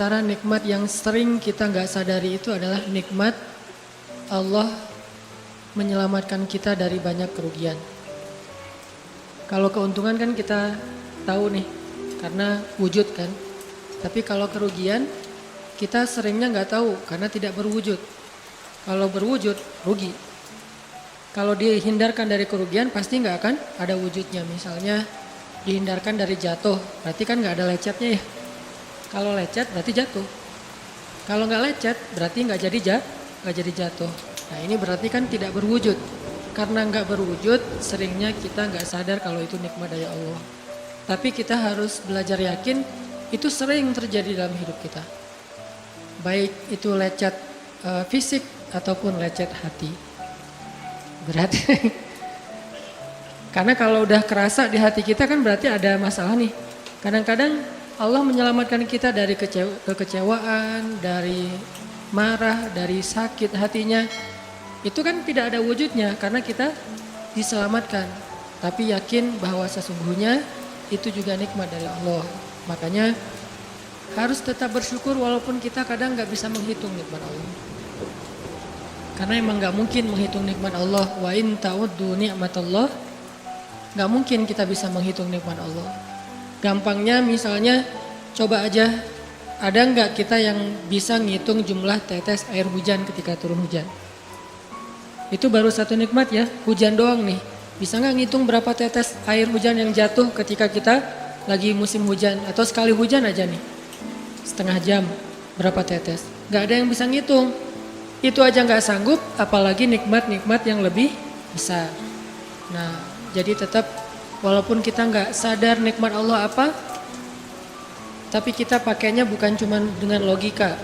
antara nikmat yang sering kita nggak sadari itu adalah nikmat Allah menyelamatkan kita dari banyak kerugian. Kalau keuntungan kan kita tahu nih, karena wujud kan. Tapi kalau kerugian, kita seringnya nggak tahu karena tidak berwujud. Kalau berwujud, rugi. Kalau dihindarkan dari kerugian, pasti nggak akan ada wujudnya. Misalnya dihindarkan dari jatuh, berarti kan nggak ada lecetnya ya. Kalau lecet berarti jatuh. Kalau nggak lecet berarti nggak jadi jatuh. Nah ini berarti kan tidak berwujud. Karena nggak berwujud, seringnya kita nggak sadar kalau itu nikmat dari Allah. Tapi kita harus belajar yakin itu sering terjadi dalam hidup kita. Baik itu lecet fisik ataupun lecet hati. Berat. Karena kalau udah kerasa di hati kita kan berarti ada masalah nih. Kadang-kadang Allah menyelamatkan kita dari kekecewaan, dari marah, dari sakit hatinya. Itu kan tidak ada wujudnya karena kita diselamatkan. Tapi yakin bahwa sesungguhnya itu juga nikmat dari Allah. Makanya harus tetap bersyukur walaupun kita kadang gak bisa menghitung nikmat Allah. Karena emang gak mungkin menghitung nikmat Allah. Wa in ta'uddu ni'matallah. Gak mungkin kita bisa menghitung nikmat Allah. Gampangnya misalnya coba aja, ada nggak kita yang bisa ngitung jumlah tetes air hujan ketika turun hujan? Itu baru satu nikmat ya, hujan doang nih. Bisa nggak ngitung berapa tetes air hujan yang jatuh ketika kita lagi musim hujan? Atau sekali hujan aja nih, setengah jam berapa tetes? Nggak ada yang bisa ngitung. Itu aja nggak sanggup, apalagi nikmat-nikmat yang lebih besar. Nah, jadi tetap walaupun kita nggak sadar nikmat Allah apa, tapi kita pakainya bukan cuma dengan logika.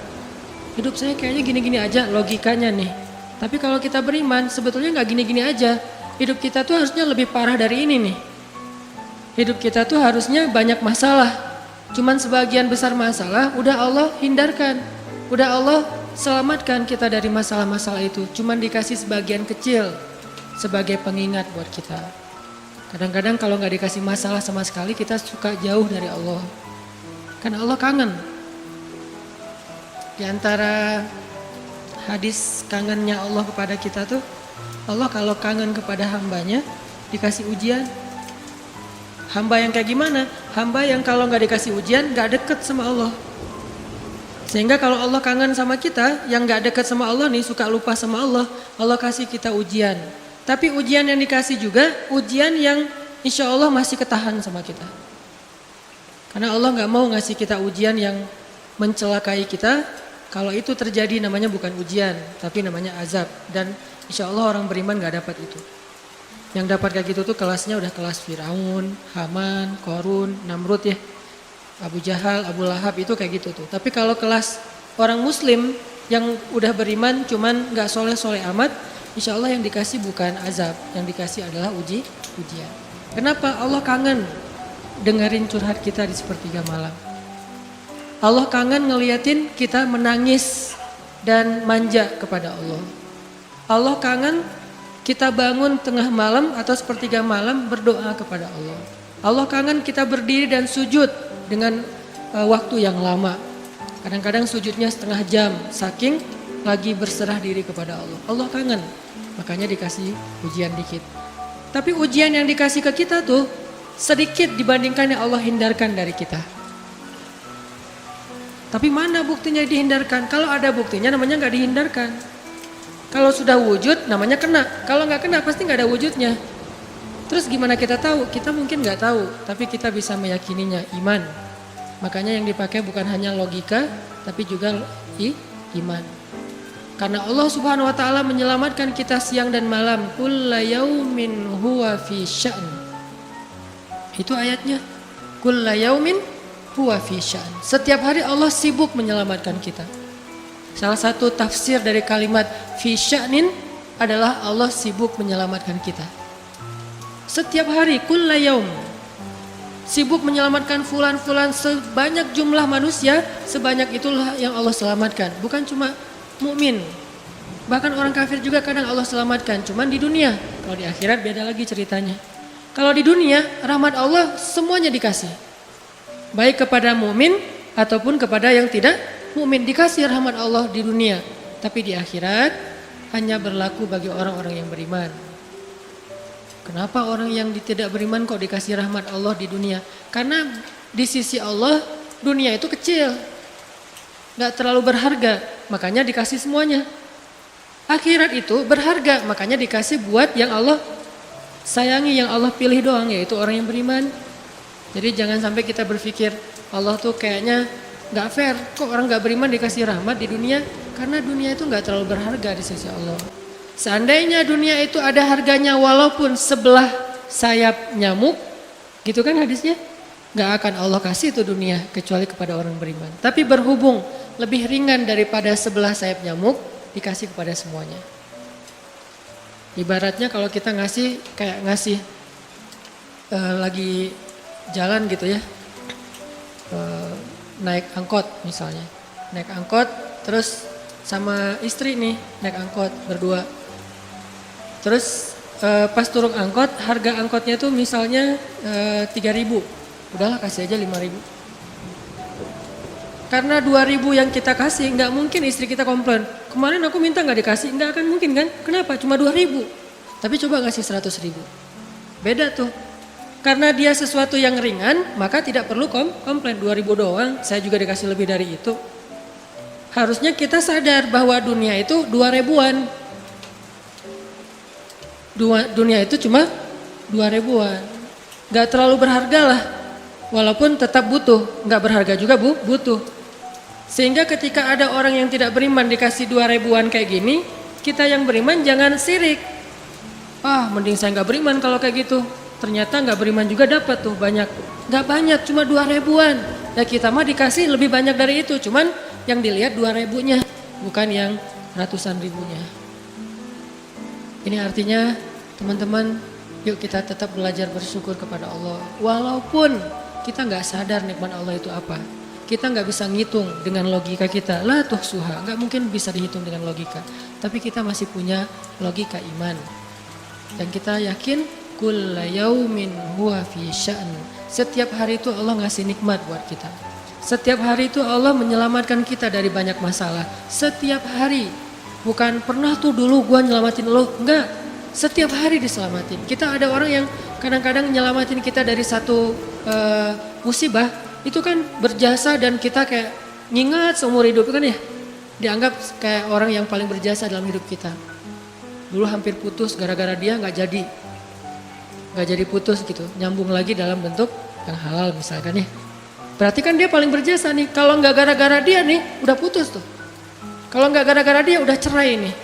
Hidup saya kayaknya gini-gini aja logikanya nih. Tapi kalau kita beriman sebetulnya nggak gini-gini aja. Hidup kita tuh harusnya lebih parah dari ini nih. Hidup kita tuh harusnya banyak masalah. Cuman sebagian besar masalah udah Allah hindarkan. Udah Allah selamatkan kita dari masalah-masalah itu. Cuman dikasih sebagian kecil sebagai pengingat buat kita. Kadang-kadang kalau nggak dikasih masalah sama sekali kita suka jauh dari Allah. Karena Allah kangen. Di antara hadis kangennya Allah kepada kita tuh, Allah kalau kangen kepada hambanya dikasih ujian. Hamba yang kayak gimana? Hamba yang kalau nggak dikasih ujian nggak deket sama Allah. Sehingga kalau Allah kangen sama kita, yang nggak deket sama Allah nih suka lupa sama Allah, Allah kasih kita ujian. Tapi ujian yang dikasih juga ujian yang insya Allah masih ketahan sama kita. Karena Allah gak mau ngasih kita ujian yang mencelakai kita. Kalau itu terjadi namanya bukan ujian, tapi namanya azab. Dan insya Allah orang beriman gak dapat itu. Yang dapat kayak gitu tuh kelasnya udah kelas Firaun, Haman, Korun, Namrud ya. Abu Jahal, Abu Lahab itu kayak gitu tuh. Tapi kalau kelas orang muslim yang udah beriman cuman gak soleh-soleh amat, insya Allah yang dikasih bukan azab, yang dikasih adalah ujian. Kenapa? Allah kangen dengerin curhat kita di sepertiga malam. Allah kangen ngeliatin kita menangis dan manja kepada Allah. Allah kangen kita bangun tengah malam atau sepertiga malam berdoa kepada Allah. Allah kangen kita berdiri dan sujud dengan waktu yang lama. Kadang-kadang sujudnya setengah jam, saking lagi berserah diri kepada Allah. Allah kangen. Makanya dikasih ujian dikit. Tapi ujian yang dikasih ke kita tuh sedikit dibandingkan yang Allah hindarkan dari kita. Tapi mana buktinya dihindarkan? Kalau ada buktinya namanya gak dihindarkan. Kalau sudah wujud namanya kena. Kalau gak kena pasti gak ada wujudnya. Terus gimana kita tahu? Kita mungkin gak tahu. Tapi kita bisa meyakininya, iman. Makanya yang dipakai bukan hanya logika tapi juga iman. Karena Allah Subhanahu wa taala menyelamatkan kita siang dan malam. Kulla yaumin huwa fi sya'n. Itu ayatnya. Kulla yaumin huwa fi sya'n. Setiap hari Allah sibuk menyelamatkan kita. Salah satu tafsir dari kalimat fi sya'nin adalah Allah sibuk menyelamatkan kita. Setiap hari kulla yaum. Sibuk menyelamatkan fulan-fulan, sebanyak jumlah manusia, sebanyak itulah yang Allah selamatkan. Bukan cuma mukmin, bahkan orang kafir juga kadang Allah selamatkan. Cuman di dunia, kalau di akhirat beda lagi ceritanya. Kalau di dunia rahmat Allah semuanya dikasih, baik kepada mukmin ataupun kepada yang tidak mukmin. Dikasih rahmat Allah di dunia, tapi di akhirat hanya berlaku bagi orang-orang yang beriman. Kenapa orang yang tidak beriman kok dikasih rahmat Allah di dunia? Karena di sisi Allah dunia itu kecil, gak terlalu berharga, makanya dikasih semuanya. Akhirat itu berharga, makanya dikasih buat yang Allah sayangi, yang Allah pilih doang, yaitu orang yang beriman. Jadi jangan sampai kita berpikir Allah tuh kayaknya gak fair, kok orang gak beriman dikasih rahmat di dunia? Karena dunia itu gak terlalu berharga di sisi Allah. Seandainya dunia itu ada harganya walaupun sebelah sayap nyamuk, gitu kan hadisnya, gak akan Allah kasih itu dunia kecuali kepada orang beriman. Tapi berhubung lebih ringan daripada sebelah sayap nyamuk, dikasih kepada semuanya. Ibaratnya kalau kita ngasih kayak ngasih lagi jalan gitu ya, naik angkot misalnya, naik angkot terus sama istri nih naik angkot berdua. Terus pas turun angkot, harga angkotnya tuh misalnya 3.000, udahlah kasih aja 5.000. Karena 2.000 yang kita kasih, nggak mungkin istri kita komplain. Kemarin aku minta nggak dikasih, nggak akan mungkin kan? Kenapa? Cuma 2.000. Tapi coba ngasih 100.000. Beda tuh. Karena dia sesuatu yang ringan, maka tidak perlu komplain. 2.000 doang, saya juga dikasih lebih dari itu. Harusnya kita sadar bahwa dunia itu 2.000-an. Dunia itu cuma 2.000-an. Nggak terlalu berharga lah. Walaupun tetap butuh, nggak berharga juga butuh. Sehingga ketika ada orang yang tidak beriman dikasih 2.000-an kayak gini, kita yang beriman jangan sirik. Mending saya nggak beriman kalau kayak gitu. Ternyata nggak beriman juga dapat tuh banyak. Nggak banyak, cuma 2.000-an. Ya kita mah dikasih lebih banyak dari itu. Cuman yang dilihat 2.000-nya, bukan yang ratusan ribunya. Ini artinya teman-teman, yuk kita tetap belajar bersyukur kepada Allah. Walaupun kita nggak sadar nikmat Allah itu apa. Kita nggak bisa ngitung dengan logika kita. La tuhsuha, nggak mungkin bisa dihitung dengan logika. Tapi kita masih punya logika iman. Dan kita yakin kulla yaumin huwa fi sya'n. Setiap hari itu Allah ngasih nikmat buat kita. Setiap hari itu Allah menyelamatkan kita dari banyak masalah. Setiap hari. Bukan pernah tuh dulu gua nyelamatin lo, enggak. Setiap hari diselamatin. Kita ada orang yang kadang-kadang nyelamatin kita dari satu musibah, itu kan berjasa dan kita kayak ngingat seumur hidup kan ya. Dianggap kayak orang yang paling berjasa dalam hidup kita. Dulu hampir putus gara-gara dia nggak jadi putus gitu. Nyambung lagi dalam bentuk yang halal misalkan ya. Berarti kan dia paling berjasa nih. Kalau nggak gara-gara dia nih udah putus tuh. Kalau nggak gara-gara dia udah cerai nih.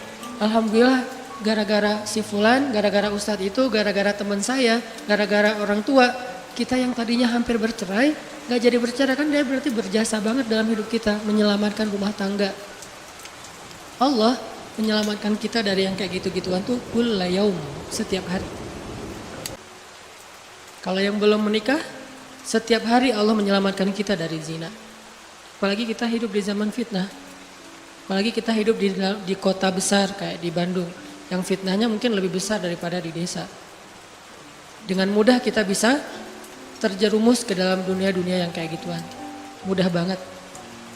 Alhamdulillah gara-gara si fulan, gara-gara ustadz itu, gara-gara teman saya, gara-gara orang tua, kita yang tadinya hampir bercerai, nggak jadi bercerai kan dia berarti berjasa banget dalam hidup kita, menyelamatkan rumah tangga. Allah menyelamatkan kita dari yang kayak gitu-gituan tuh kulla yaum, setiap hari. Kalau yang belum menikah, setiap hari Allah menyelamatkan kita dari zina. Apalagi kita hidup di zaman fitnah. Apalagi kita hidup di kota besar kayak di Bandung. Yang fitnahnya mungkin lebih besar daripada di desa. Dengan mudah kita bisa terjerumus ke dalam dunia-dunia yang kayak gituan. Mudah banget.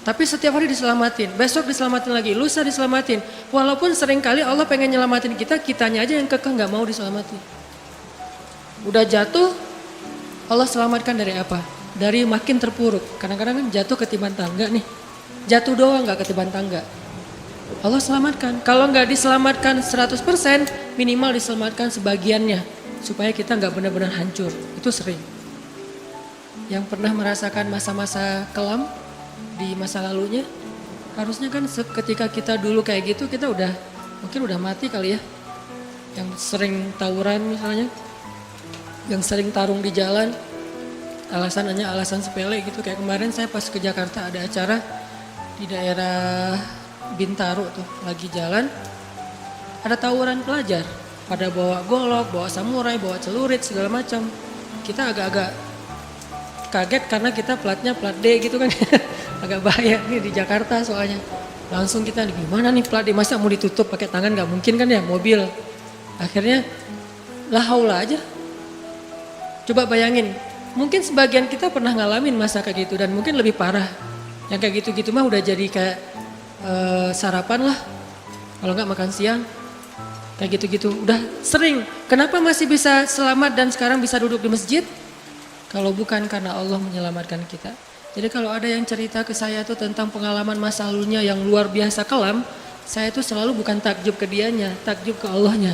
Tapi setiap hari diselamatin. Besok diselamatin lagi, lusa diselamatin. Walaupun seringkali Allah pengen nyelamatin kita, kitanya aja yang kekeh gak mau diselamatin. Udah jatuh, Allah selamatkan dari apa? Dari makin terpuruk. Kadang-kadang kan jatuh ketiban tangga nih. Jatuh doang gak ketiban tangga. Allah selamatkan. Kalau gak diselamatkan 100%, minimal diselamatkan sebagiannya. Supaya kita gak benar-benar hancur. Itu sering. Yang pernah merasakan masa-masa kelam di masa lalunya, harusnya kan ketika kita dulu kayak gitu, kita mungkin udah mati kali ya. Yang sering tawuran misalnya. Yang sering tarung di jalan. Alasannya alasan sepele gitu. Kayak kemarin saya pas ke Jakarta ada acara di daerah Bintaro tuh lagi jalan, ada tawuran pelajar, pada bawa golok, bawa samurai, bawa celurit segala macam. Kita agak-agak kaget karena kita platnya plat D gitu kan, agak bahaya nih di Jakarta soalnya. Langsung kita gimana nih plat D, masa mau ditutup pakai tangan nggak mungkin kan ya mobil. Akhirnya la haula aja. Coba bayangin, mungkin sebagian kita pernah ngalamin masa kayak gitu dan mungkin lebih parah. Yang kayak gitu-gitu mah udah jadi kayak sarapan lah. Kalau nggak makan siang. Kayak gitu-gitu, udah sering. Kenapa masih bisa selamat dan sekarang bisa duduk di masjid? Kalau bukan karena Allah menyelamatkan kita. Jadi kalau ada yang cerita ke saya tuh tentang pengalaman masa lalunya yang luar biasa kelam, saya tuh selalu bukan takjub ke dianya, takjub ke Allahnya.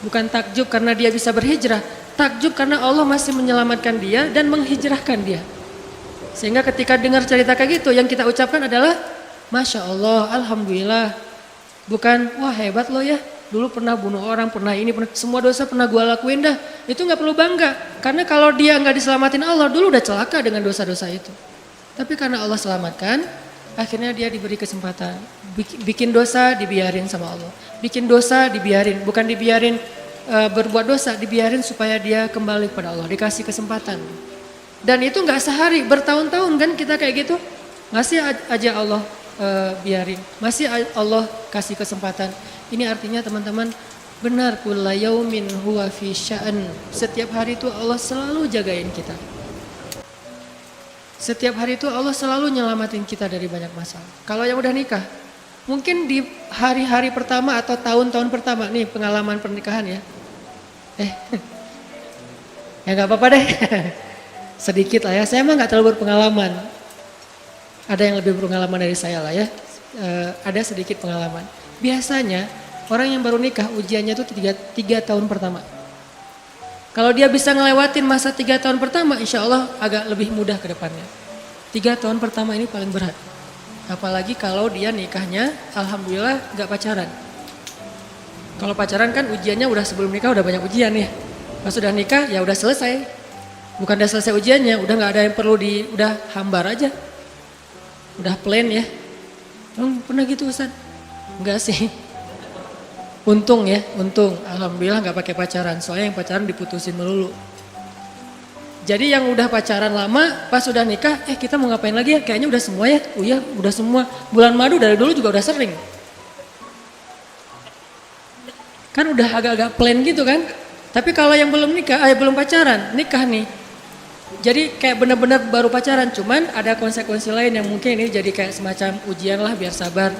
Bukan takjub karena dia bisa berhijrah, takjub karena Allah masih menyelamatkan dia dan menghijrahkan dia. Sehingga ketika dengar cerita kayak gitu, yang kita ucapkan adalah Masya Allah, Alhamdulillah. Bukan, wah hebat lo ya, dulu pernah bunuh orang, pernah ini, pernah, semua dosa pernah gue lakuin dah. Itu gak perlu bangga, karena kalau dia gak diselamatin Allah, dulu udah celaka dengan dosa-dosa itu. Tapi karena Allah selamatkan, akhirnya dia diberi kesempatan. Bikin dosa dibiarin sama Allah. Bikin dosa dibiarin, bukan dibiarin berbuat dosa, dibiarin supaya dia kembali kepada Allah, dikasih kesempatan. Dan itu gak sehari, bertahun-tahun kan kita kayak gitu. Masih aja Allah biarin, masih Allah kasih kesempatan. Ini artinya teman-teman, benar kulla yaumin huwa fi sya'an. Setiap hari itu Allah selalu jagain kita. Setiap hari itu Allah selalu nyelamatin kita dari banyak masalah. Kalau yang udah nikah, mungkin di hari-hari pertama atau tahun-tahun pertama nih pengalaman pernikahan ya. Ya nggak apa-apa deh. Sedikit lah ya, saya emang nggak terlalu berpengalaman. Ada yang lebih berpengalaman dari saya lah ya, ada sedikit pengalaman. Biasanya orang yang baru nikah ujiannya itu 3 tahun pertama. Kalau dia bisa ngelewatin masa 3 tahun pertama, insya Allah agak lebih mudah ke depannya. 3 tahun pertama ini paling berat. Apalagi kalau dia nikahnya, alhamdulillah gak pacaran. Kalau pacaran kan ujiannya udah sebelum nikah udah banyak ujian ya. Pas sudah nikah ya udah selesai. Bukan udah selesai ujiannya, udah gak ada yang perlu udah hambar aja. Udah plan ya. Pernah gitu Ustaz? Enggak sih. Untung ya, untung. Alhamdulillah gak pakai pacaran. Soalnya yang pacaran diputusin melulu. Jadi yang udah pacaran lama, pas udah nikah, kita mau ngapain lagi ya? Kayaknya udah semua ya. Oh iya, udah semua. Bulan madu dari dulu juga udah sering. Kan udah agak-agak plan gitu kan. Tapi kalau yang belum nikah, belum pacaran, nikah nih. Jadi kayak benar-benar baru pacaran, cuman ada konsekuensi lain yang mungkin ini jadi kayak semacam ujian lah biar sabar.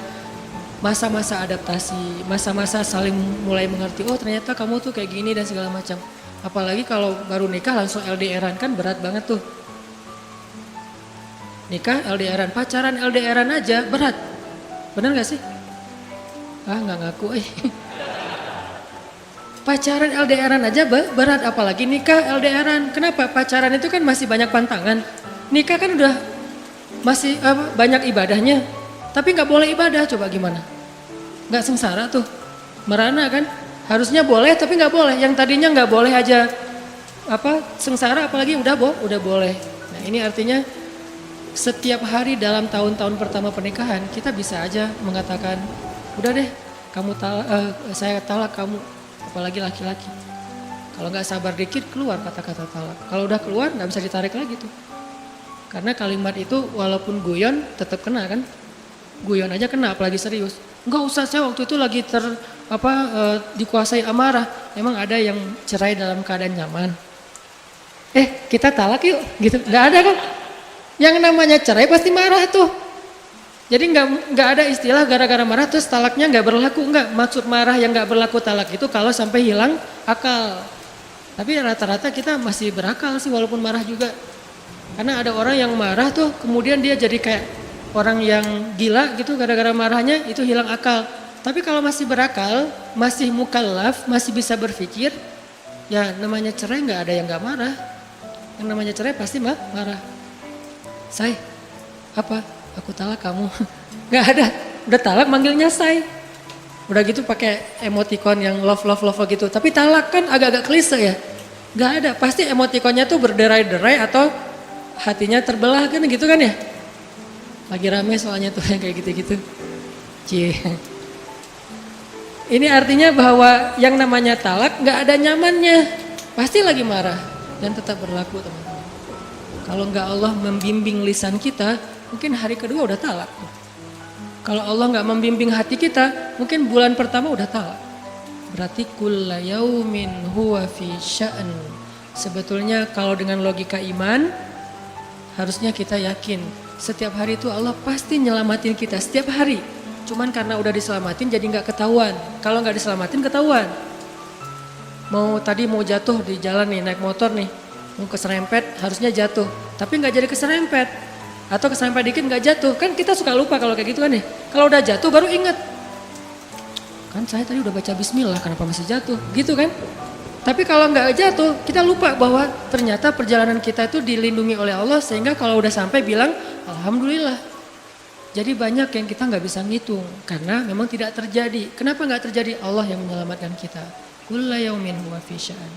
Masa-masa adaptasi, masa-masa saling mulai mengerti, oh ternyata kamu tuh kayak gini dan segala macam. Apalagi kalau baru nikah langsung LDRan kan berat banget tuh. Nikah LDRan, pacaran LDRan aja berat. Bener gak sih? Nggak ngaku Pacaran LDRan aja berat, apalagi nikah LDRan. Kenapa? Pacaran itu kan masih banyak pantangan. Nikah kan udah masih banyak ibadahnya. Tapi nggak boleh ibadah, coba gimana? Nggak sengsara tuh, merana kan? Harusnya boleh tapi nggak boleh. Yang tadinya nggak boleh aja sengsara, apalagi udah boleh. Nah ini artinya setiap hari dalam tahun-tahun pertama pernikahan kita bisa aja mengatakan, udah deh, saya talak kamu. Apalagi laki-laki. Kalau nggak sabar dikit keluar kata-kata talak. Kalau udah keluar nggak bisa ditarik lagi tuh. Karena kalimat itu walaupun guyon tetap kena kan. Guyon aja kena apalagi serius. Enggak usah, saya waktu itu lagi dikuasai amarah. Emang ada yang cerai dalam keadaan nyaman. Kita talak yuk gitu. Nggak ada kan. Yang namanya cerai pasti marah tuh. Jadi nggak ada istilah gara-gara marah terus talaknya nggak berlaku, nggak. Maksud marah yang nggak berlaku talak itu kalau sampai hilang akal. Tapi rata-rata kita masih berakal sih walaupun marah juga. Karena ada orang yang marah tuh kemudian dia jadi kayak orang yang gila gitu gara-gara marahnya itu hilang akal. Tapi kalau masih berakal, masih mukallaf, masih bisa berpikir, ya namanya cerai nggak ada yang nggak marah. Yang namanya cerai pasti marah. Aku talak kamu. Gak ada, udah talak manggilnya say. Udah gitu pakai emoticon yang love gitu. Tapi talak kan agak-agak klise ya. Gak ada, pasti emoticonnya tuh berderai-derai atau hatinya terbelah kan gitu kan ya. Lagi rame soalnya tuh yang kayak gitu-gitu. Ini artinya bahwa yang namanya talak gak ada nyamannya. Pasti lagi marah dan tetap berlaku teman-teman. Kalau gak Allah membimbing lisan kita, mungkin hari kedua udah talak. Kalau Allah nggak membimbing hati kita, mungkin bulan pertama udah talak. Berarti kulla yaumin huwa fi sya'an. Sebetulnya kalau dengan logika iman, harusnya kita yakin Setiap hari itu Allah pasti nyelamatin kita, setiap hari. Cuman karena udah diselamatin jadi nggak ketahuan. Kalau nggak diselamatin ketahuan. Mau jatuh di jalan nih, naik motor nih. Mau keserempet harusnya jatuh. Tapi nggak jadi keserempet. Atau keserempet dikit nggak jatuh. Kan kita suka lupa kalau kayak gitu kan nih. Kalau udah jatuh baru ingat. Kan saya tadi udah baca bismillah, kenapa masih jatuh? Gitu kan? Tapi kalau nggak jatuh, kita lupa bahwa ternyata perjalanan kita itu dilindungi oleh Allah sehingga kalau udah sampai bilang alhamdulillah. Jadi banyak yang kita nggak bisa ngitung karena memang tidak terjadi. Kenapa nggak terjadi? Allah yang menyelamatkan kita. Kullu yaumin huwa fi sya'an.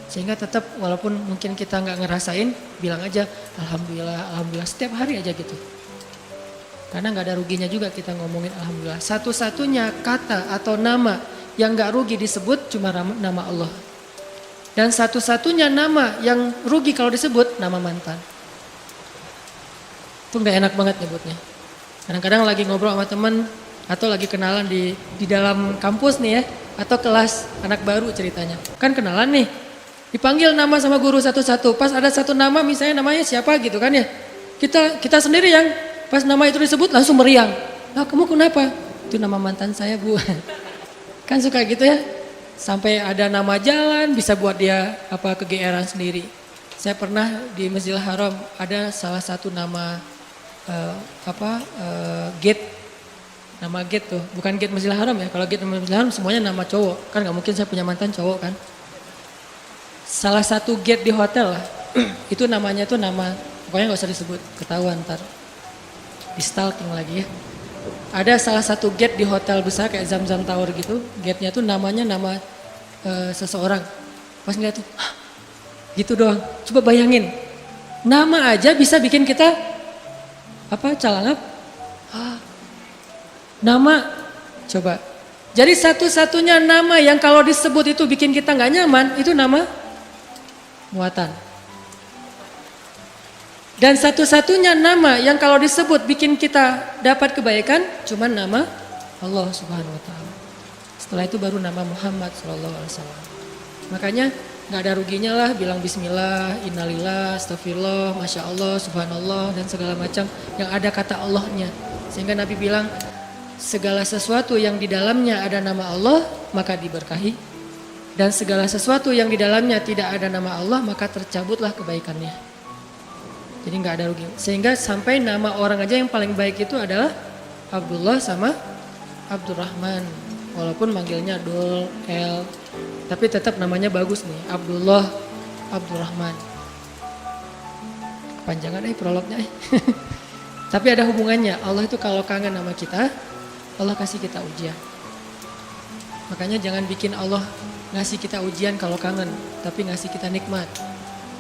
Sehingga tetap walaupun mungkin kita nggak ngerasain, bilang aja alhamdulillah, alhamdulillah setiap hari aja gitu. Karena nggak ada ruginya juga kita ngomongin alhamdulillah. Satu-satunya kata atau nama yang nggak rugi disebut cuma nama Allah. Dan satu-satunya nama yang rugi kalau disebut nama mantan. Itu nggak enak banget nyebutnya. Kadang-kadang lagi ngobrol sama teman atau lagi kenalan di dalam kampus nih ya, atau kelas anak baru ceritanya. Kan kenalan nih, dipanggil nama sama guru satu-satu. Pas ada satu nama misalnya namanya siapa gitu kan ya. Kita sendiri yang pas nama itu disebut langsung meriang. Nah kamu kenapa? Itu nama mantan saya bu. Kan suka gitu ya. Sampai ada nama jalan bisa buat dia kegeeran sendiri. Saya pernah di Masjidil Haram ada salah satu nama gate. Nama gate tuh, bukan gate Masjidil Haram ya. Kalau gate Masjidil Haram semuanya nama cowok. Kan gak mungkin saya punya mantan cowok kan. Salah satu gate di hotel lah. Itu namanya tuh nama, pokoknya gak usah disebut, ketahuan ntar. Di stalking lagi ya. Ada salah satu gate di hotel besar kayak Zam-Zam Tower gitu. Gate-nya tuh namanya nama seseorang. Pas ngeliat tuh, gitu doang. Coba bayangin. Nama aja bisa bikin kita calangap. Nama, coba. Jadi satu-satunya nama yang kalau disebut itu bikin kita gak nyaman, itu nama muatan. Dan satu-satunya nama yang kalau disebut bikin kita dapat kebaikan cuma nama Allah Subhanahu wa taala. Setelah itu baru nama Muhammad sallallahu alaihi wasallam. Makanya enggak ada ruginya lah bilang bismillah, innalillah, astagfirullah, masya Allah, subhanallah dan segala macam yang ada kata Allahnya. Sehingga Nabi bilang segala sesuatu yang di dalamnya ada nama Allah maka diberkahi dan segala sesuatu yang di dalamnya tidak ada nama Allah maka tercabutlah kebaikannya. Jadi nggak ada rugi. Sehingga sampai nama orang aja yang paling baik itu adalah Abdullah sama Abdurrahman. Walaupun manggilnya Dul, El. Tapi tetap namanya bagus nih. Abdullah, Abdurrahman. Kepanjangan prolognya. Tapi ada hubungannya. Allah itu kalau kangen sama kita, Allah kasih kita ujian. Makanya jangan bikin Allah ngasih kita ujian kalau kangen. Tapi ngasih kita nikmat.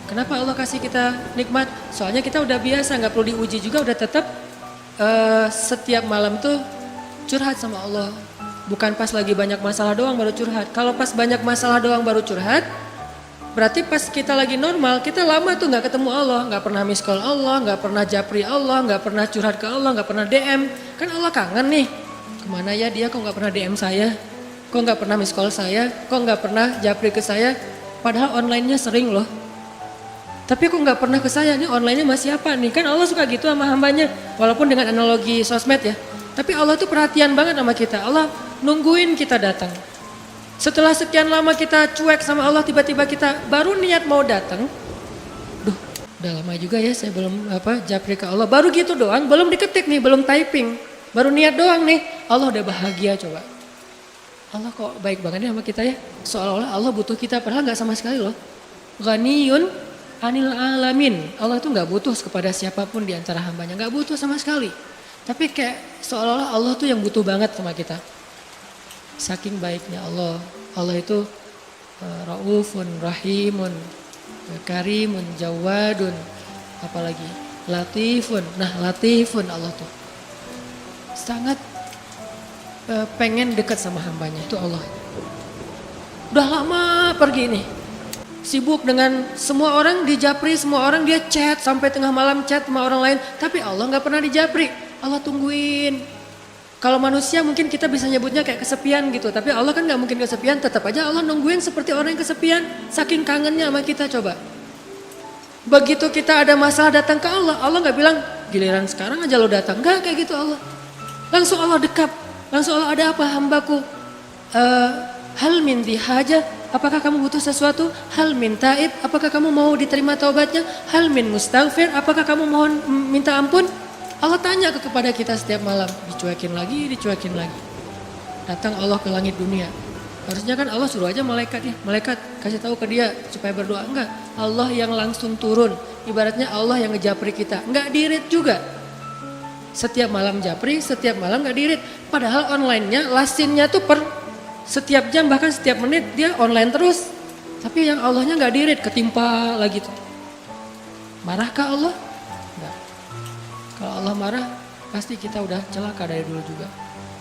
Kenapa Allah kasih kita nikmat? Soalnya kita udah biasa, nggak perlu diuji juga, udah tetap setiap malam tuh curhat sama Allah. Bukan pas lagi banyak masalah doang baru curhat. Kalau pas banyak masalah doang baru curhat, berarti pas kita lagi normal, kita lama tuh nggak ketemu Allah, nggak pernah miss call Allah, nggak pernah japri Allah, nggak pernah curhat ke Allah, nggak pernah DM. Kan Allah kangen nih, kemana ya dia kok nggak pernah DM saya, kok nggak pernah miss call saya, kok nggak pernah japri ke saya. Padahal online-nya sering loh. Tapi kok nggak pernah ke saya, nih online-nya masih apa nih? Kan Allah suka gitu sama hambanya, walaupun dengan analogi sosmed ya. Tapi Allah tuh perhatian banget sama kita, Allah nungguin kita datang. Setelah sekian lama kita cuek sama Allah, tiba-tiba kita baru niat mau datang. Duh, udah lama juga ya saya belum japri ke Allah. Baru gitu doang, belum diketik nih, belum typing. Baru niat doang nih, Allah udah bahagia coba. Allah kok baik banget nih sama kita ya. Seolah-olah Allah butuh kita, padahal nggak sama sekali loh. Ghaniyun anil alamin. Allah tuh gak butuh kepada siapapun di antara hambanya. Gak butuh sama sekali. Tapi kayak seolah-olah Allah tuh yang butuh banget sama kita. Saking baiknya Allah. Allah itu raufun, rahimun, karimun, jawadun. Apalagi latifun. Nah latifun Allah tuh. Sangat pengen dekat sama hambanya. Itu Allah. Udah lama pergi nih. Sibuk dengan semua orang dijapri, semua orang dia chat sampai tengah malam chat sama orang lain. Tapi Allah gak pernah dijapri, Allah tungguin. Kalau manusia mungkin kita bisa nyebutnya kayak kesepian gitu. Tapi Allah kan gak mungkin kesepian, tetap aja Allah nungguin seperti orang yang kesepian. Saking kangennya sama kita coba. Begitu kita ada masalah datang ke Allah, Allah gak bilang giliran sekarang aja lo datang. Enggak kayak gitu Allah. Langsung Allah dekap, langsung Allah, ada apa hambaku? Hal min dihaja, apakah kamu butuh sesuatu? Hal min taib, apakah kamu mau diterima taubatnya? Hal min mustaghfir, apakah kamu mohon minta ampun? Allah tanya kepada kita setiap malam, dicuekin lagi. Datang Allah ke langit dunia. Harusnya kan Allah suruh aja malaikat ya, malaikat kasih tahu ke dia supaya berdoa. Enggak, Allah yang langsung turun. Ibaratnya Allah yang ngejapri kita, enggak dirit juga. Setiap malam japri, setiap malam enggak dirit. Padahal online-nya, lasinnya tuh per setiap jam bahkan setiap menit dia online terus. Tapi yang Allahnya enggak dirit, ketimpa lagi tuh. Marahkah Allah? Enggak. Kalau Allah marah, pasti kita udah celaka dari dulu juga.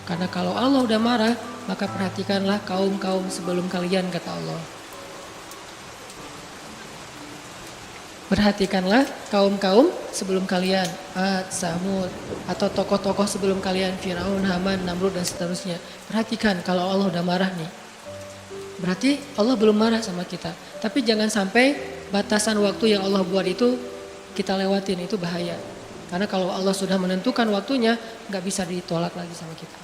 Karena kalau Allah udah marah, maka perhatikanlah kaum-kaum sebelum kalian, kata Allah. Perhatikanlah kaum-kaum sebelum kalian, Ad, Samud, atau tokoh-tokoh sebelum kalian, Firaun, Haman, Namrud, dan seterusnya. Perhatikan kalau Allah udah marah nih. Berarti Allah belum marah sama kita. Tapi jangan sampai batasan waktu yang Allah buat itu kita lewatin, itu bahaya. Karena kalau Allah sudah menentukan waktunya, nggak bisa ditolak lagi sama kita.